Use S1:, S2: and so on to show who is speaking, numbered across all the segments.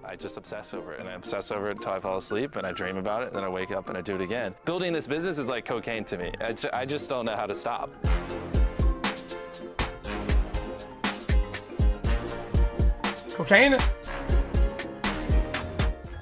S1: I just obsess over it, and I obsess over it until I fall asleep, and I dream about it, and then I wake up and I do it again. Building this business is like cocaine to me. I just don't know how to stop.
S2: Cocaine?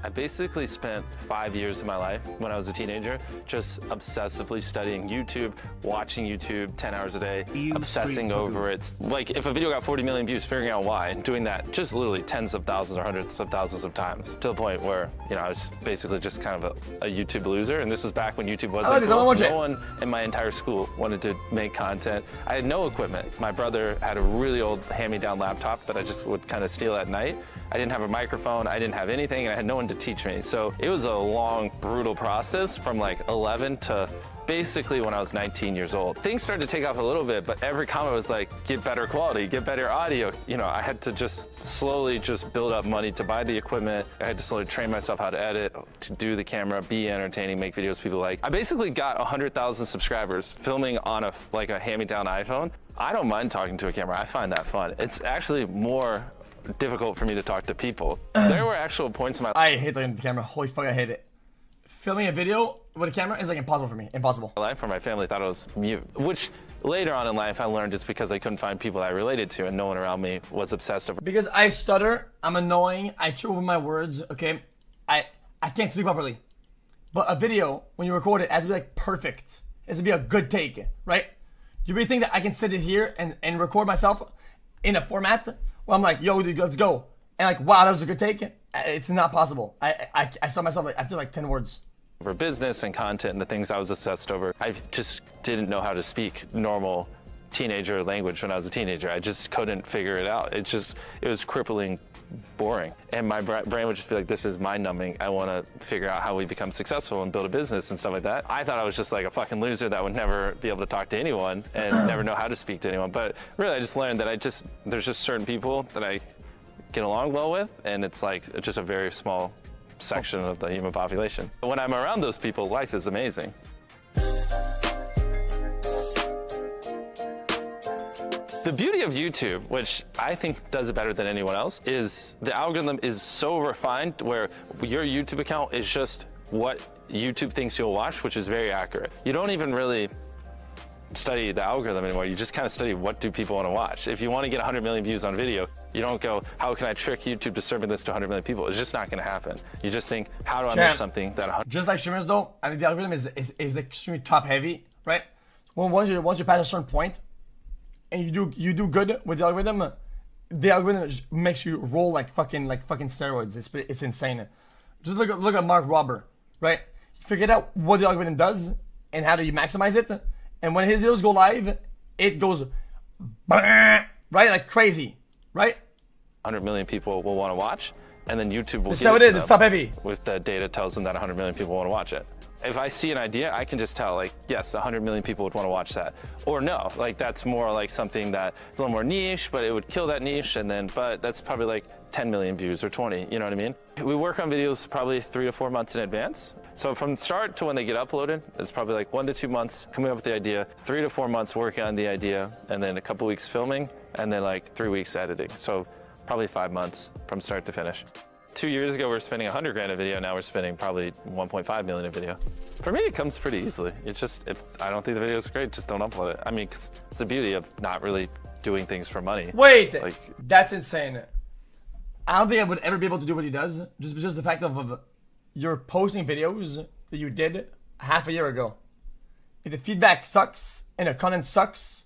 S1: I basically spent 5 years of my life when I was a teenager just obsessively studying YouTube, watching YouTube 10 hours a day, obsessing over it. Like if a video got 40 million views, figuring out why, and doing that just literally tens of thousands or hundreds of thousands of times, to the point where, you know, I was basically just kind of a YouTube loser. And this was back when YouTube wasn't cool. No one in my entire school wanted to make content. I had no equipment. My brother had a really old hand-me-down laptop that I just would kind of steal at night. I didn't have a microphone, I didn't have anything, and I had no one to teach me. So it was a long, brutal process from like 11 to basically when I was 19 years old. Things started to take off a little bit, but every comment was like, get better quality, get better audio. You know, I had to just slowly just build up money to buy the equipment. I had to slowly train myself how to edit, to do the camera, be entertaining, make videos people like. I basically got 100,000 subscribers filming on a hand-me-down iPhone. I don't mind talking to a camera, I find that fun. It's actually more difficult for me to talk to people. There were actual points in my life.
S2: I hate looking at the camera. Holy fuck, I hate it. Filming a video with a camera is like impossible for me. Impossible.
S1: Life where my family thought I was mute, which later on in life I learned it's because I couldn't find people I related to and no one around me was obsessed over.
S2: Because I stutter, I'm annoying, I choke over my words, okay? I can't speak properly. But a video, when you record it, has to be like perfect. It has to be a good take, right? You really think that I can sit it here and record myself in a format where I'm like, yo, dude, let's go. And like, wow, that was a good take. It's not possible. I saw myself like after like 10 words.
S1: For business and content and the things I was obsessed over, I just didn't know how to speak normal teenager language when I was a teenager. I just couldn't figure it out. It was crippling boring. And my brain would just be like, this is mind-numbing. I want to figure out how we become successful and build a business and stuff like that. I thought I was just like a fucking loser that would never be able to talk to anyone and never know how to speak to anyone. But really, I just learned that there's just certain people that I get along well with, and it's just a very small section of the human population. When I'm around those people, life is amazing. The beauty of YouTube, which I think does it better than anyone else, is the algorithm is so refined where your YouTube account is just what YouTube thinks you'll watch, which is very accurate. You don't even really study the algorithm anymore. You just kind of study what do people want to watch. If you want to get 100 million views on video, you don't go, how can I trick YouTube to serving this to 100 million people? It's just not going to happen. You just think, how do I make something that...
S2: Just like streamers though, I think the algorithm is extremely top heavy, right? Well, once you pass a certain point, and you do good with the algorithm just makes you roll like fucking steroids. It's insane. Just look at Mark Rober, right? He figured out what the algorithm does and how do you maximize it. And when his videos go live, it goes right like crazy, right?
S1: 100 million people will want to watch, and then YouTube will.
S2: That's how it is. It's top heavy.
S1: With the data tells them that 100 million people want to watch it. If I see an idea, I can just tell, like, yes, 100 million people would want to watch that. Or no, like, that's more like something that's a little more niche, but it would kill that niche, but that's probably like 10 million views or 20, you know what I mean? We work on videos probably 3 to 4 months in advance. So from start to when they get uploaded, it's probably like 1 to 2 months coming up with the idea, 3 to 4 months working on the idea, and then a couple weeks filming, and then like 3 weeks editing. So probably 5 months from start to finish. 2 years ago, we were spending 100 grand a video. Now we're spending probably 1.5 million a video. For me, it comes pretty easily. It's just, if I don't think the video is great, just don't upload it. I mean, 'cause it's the beauty of not really doing things for money.
S2: Wait, that's insane. I don't think I would ever be able to do what he does. Just the fact of you're posting videos that you did half a year ago. If the feedback sucks and the content sucks,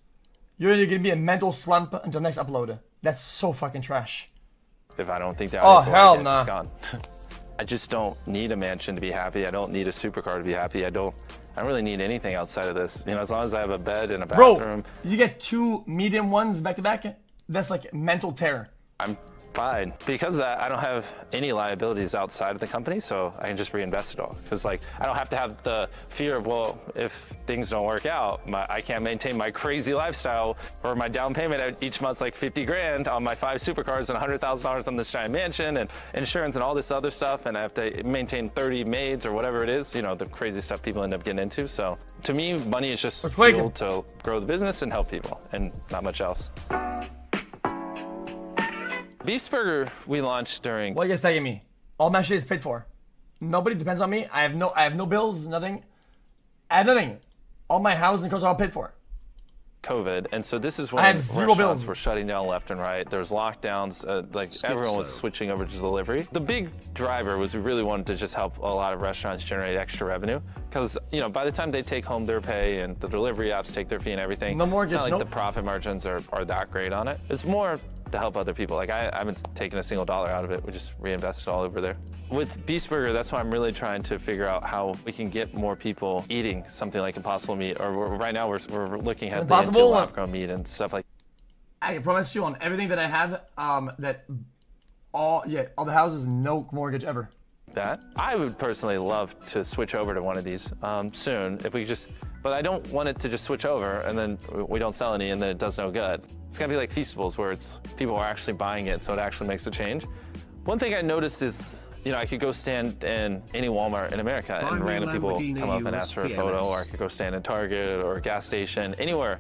S2: you're gonna be in a mental slump until next upload. That's so fucking trash.
S1: If I don't think the audience will like it,
S2: nah.
S1: It's gone. I just don't need a mansion to be happy. I don't need a supercar to be happy. I don't really need anything outside of this. You know, as long as I have a bed and a bathroom.
S2: Bro, you get 2 medium ones back to back, that's like mental terror.
S1: I'm fine. Because of that, I don't have any liabilities outside of the company, so I can just reinvest it all. Because like, I don't have to have the fear of, well, if things don't work out, I can't maintain my crazy lifestyle, or my down payment each month's like 50 grand on my 5 supercars and $100,000 on this giant mansion and insurance and all this other stuff, and I have to maintain 30 maids or whatever it is, you know, the crazy stuff people end up getting into. So to me, money is just fuel to grow the business and help people, and not much else. Beast Burger we launched during...
S2: Why are you guys tagging me? All my shit is paid for. Nobody depends on me. I have no bills, nothing. I have nothing. All my house and cars are all paid for.
S1: COVID, and so this is when
S2: I have zero bills.
S1: were shutting down left and right. There's lockdowns, like everyone was switching over to delivery. The big driver was we really wanted to just help a lot of restaurants generate extra revenue, because by the time they take home their pay and the delivery apps take their fee and everything,
S2: no mortgage,
S1: it's not like the profit margins are that great on it. It's more to help other people. Like I haven't taken a single dollar out of it. We just reinvested all over there. With Beast Burger, that's why I'm really trying to figure out how we can get more people eating something like Impossible Meat, or right now we're looking at the lab-grown meat and stuff like.
S2: I can promise you on everything that I have, that all the houses, no mortgage ever.
S1: That I would personally love to switch over to one of these soon, if we could just. But I don't want it to just switch over and then we don't sell any and then it does no good. It's gotta be like Feastables, where it's people are actually buying it, so it actually makes a change. One thing I noticed is, I could go stand in any Walmart in America and random people come up and ask for a photo, or I could go stand in Target or a gas station, anywhere.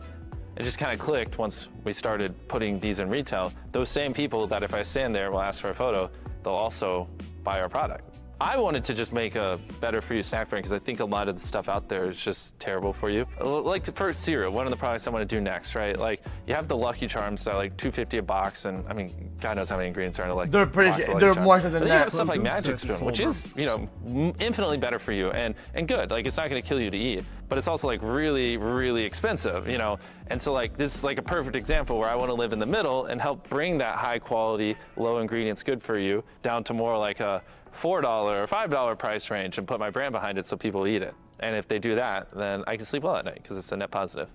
S1: It just kind of clicked once we started putting these in retail. Those same people that if I stand there will ask for a photo, they'll also buy our product. I wanted to just make a better for you snack brand, because I think a lot of the stuff out there is just terrible for you. Like for cereal, one of the products I want to do next, right? Like you have the Lucky Charms that are like $2.50 a box, and I mean, God knows how many ingredients are in a Lucky.
S2: They're pretty. They're more than that.
S1: You have stuff like Magic Spoon, which is infinitely better for you and good. Like it's not going to kill you to eat, but it's also like really, really expensive, And so like this is like a perfect example where I want to live in the middle and help bring that high quality, low ingredients, good for you down to more like a $4 or $5 price range and put my brand behind it so people eat it. And if they do that, then I can sleep well at night because it's a net positive.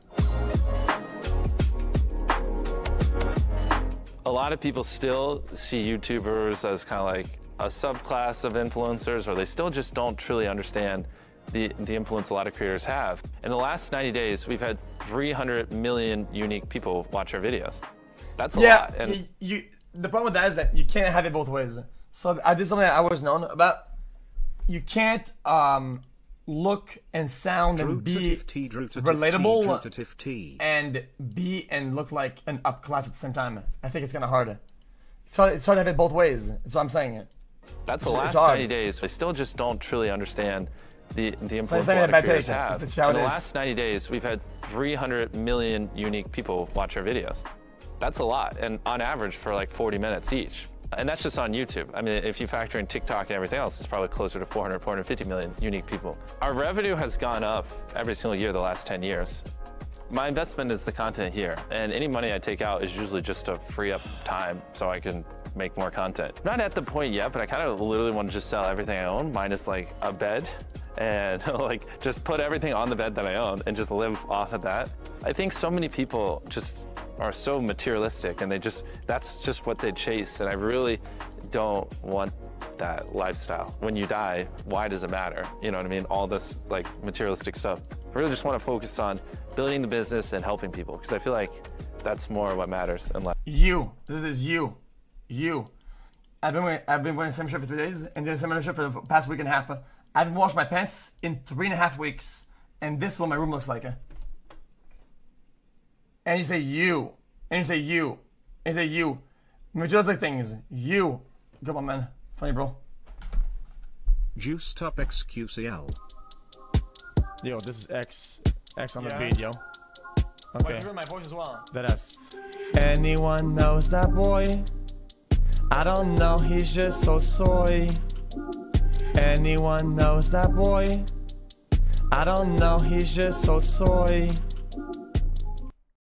S1: A lot of people still see YouTubers as kind of like a subclass of influencers, or they still just don't truly understand the influence a lot of creators have. In the last 90 days, we've had 300 million unique people watch our videos. That's a lot. And
S2: the problem with that is that you can't have it both ways. So I did something that I was known about. You can't look and sound and be relatable and look like an up class at the same time. I think it's kind of hard. It's hard to have it both ways. That's what I'm saying.
S1: That's the last 90 days. I still just don't truly understand the influence a lot of creators have. In the last 90 days, we've had 300 million unique people watch our videos. That's a lot, and on average for like 40 minutes each. And that's just on YouTube. I mean, if you factor in TikTok and everything else, it's probably closer to 400, 450 million unique people. Our revenue has gone up every single year the last 10 years. My investment is the content here, and any money I take out is usually just to free up time so I can make more content. Not at the point yet, but I kind of literally want to just sell everything I own, minus like a bed, and like just put everything on the bed that I own and just live off of that. I think so many people just are so materialistic, and that's just what they chase, and I really don't want that lifestyle. When you die, why does it matter? You know what I mean? All this like materialistic stuff. I really just want to focus on building the business and helping people, because I feel like that's more what matters in life.
S2: This is you. I've been wearing the same shirt for 3 days, and the same shirt for the past week and a half. I haven't washed my pants in 3.5 weeks, and this is what my room looks like. And you say you, and you say you, and you say you. Materialistic things. You. Come on, man. Funny, bro.
S3: Juiced up xQcl.
S4: Yo, this is X on the beat, yo. Okay.
S2: My voice as well.
S4: That is. Anyone knows that boy? I don't know, he's just so soy. Anyone knows that boy? I don't know, he's just so soy.